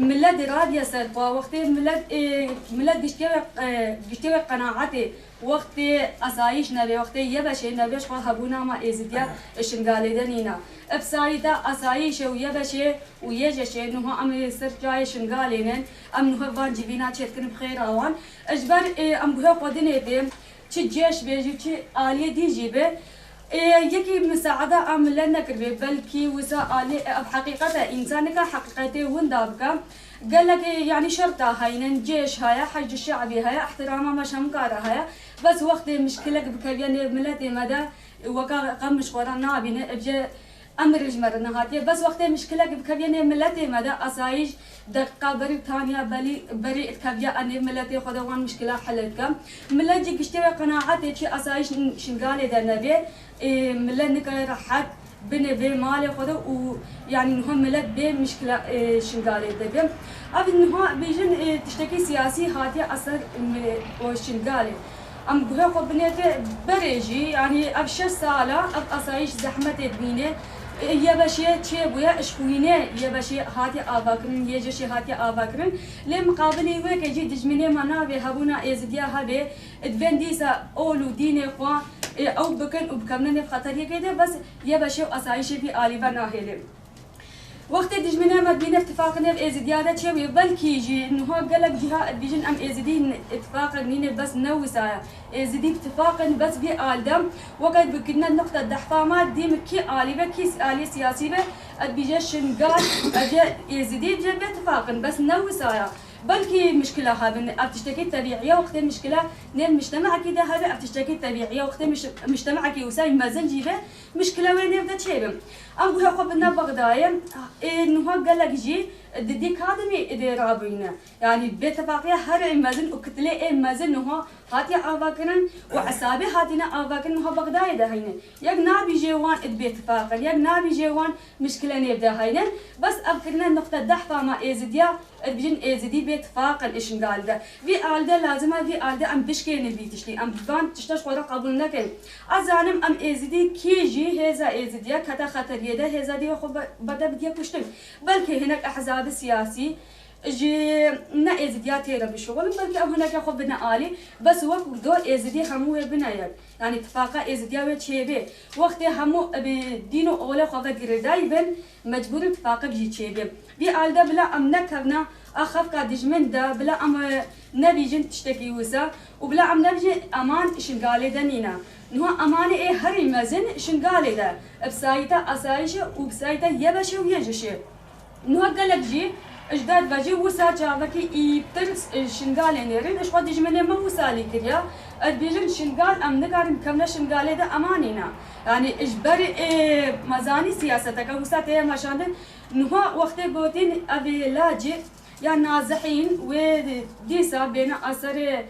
ملت راديا سرقوا وقت ملت گشتي قناعتي وقت اسايش نبي وقت يبش نبيش خو هبونا ما ازديا شنغالي دنينا ابسايدا اسايش ويبش ويجش انه ام سر جاي شنغالين ام نو فان جيبينا تشكن بخير اوان اجبر ام بو قدني بهم تشي جيش بيجي تشي اليه دي جيبه يكي مساعدة عمل لنا كربي بلكي وسائل بحقيقة إنسانك حقيقته وندابك قال لك يعني شرطة هاي جيش هاي حج الشعبي هاي احترامه مش همكارة هاي بس وقت مشكلة بكبيان ملتي مدى وكا قمش ورانا بينا بجي أمر الجمر نهاتي بس وقت مشكلة بكبيان ملتي مدى أسايش دقة بري ثانية بري كبيا أنا ملتي خدوان مشكلة حلتكم ملتي قشتي قناعتي شيء أسايش شنقالي ده نبي ملت نكا راحت بنبي مالي خدا ويعني نهم ملت بي مشكلة شنقالي ده بي أبي نها بيجن تشتكي سياسي هاتي أثر وشنقالي أم بها خد بنيته بريجي يعني أبشر سالة أب أسايش زحمة بينه يبشي شيء بويا إشكوينه يبشي هاتي آباكرن يجشي هاتي آباكرن لمقابل ويك يجي دجمني منابه هبونا إزديا هبه ادفنديسا أولو دينه خوا أو بكن وبكمنا في خطر كده بس يبشي أسايش في آلي بناهله وقت دجمنا ما بين اتفاقنا في ازديادة شوي بلكي يجي انه قال لك جهة بيجن ام ازدين اتفاق نين بس نوسا ازدي اتفاقا بس بآلدم وقت بكنا النقطة الدحفامات دي مكي آلي بكي آلي سياسي بيجي شنقال اجا ازدي جا باتفاقا بس نوسا بلكي مشكلة هذا أبتشتكي طبيعية وقت مشكلة نيل مجتمع كده هذا أبتشتكي طبيعية وقت مجتمع كي وساي مازال جيبه مشكلة وين يبدأ شيء أم بها قبلنا بغداية إنه قال لك جي دي كادمي إدارابينا يعني باتفاقية هر مازن وكتلة مازن إنه هاتي أفاكرن وعصابي هاتينا أفاكرن إنه بغداية ده هينا يجنا بيجوان باتفاقا يجنا بيجوان مشكلة نبدأ هينا بس أفكرنا النقطة دحفة ما إزديا بيجن إزدي باتفاقا إيش قال ده في آلده لازمة في آلده أم بشكي نبي تشتي أم بان تشتاش قرا قبول نكن أزانم أم إزدي كيجي هذا إزديا كتا خطر يده هذا دي خو بدأ بدي كشتم بلكي هناك أحزاب سياسي جي نا إزدياتي ربي شغل بلكي أو هناك خو بنا آلي بس وقت دو إزدي همو بناير يعني اتفاقا إزديا وتشيبه وقت همو بدينو أولا خو بجرداي بن مجبور اتفاقا بيجي تشيبه بآلده بلا أم نكرنا أخاف كادجمن دا بلا أم نبيجن تشتكي وسا وبلا أم نبيجن أمان شنقالي دنينا نو أمانة إيه هري مازن شنقالي دا بسايتا أسايشة وبسايتا يبشة ويجشة نو قالك جي اجداد بجي وسا جابكي يبترس شنقالي نيرين اش قد يجمني ما وسالي كريا البيجن شنقال أم نقارن كمنا شنقالي دا أمانينا يعني إجباري مزاني سياستك وساتها مشاندن نو وقت بوتين أبي لاجئ يعني نازحين وديسا بين أثر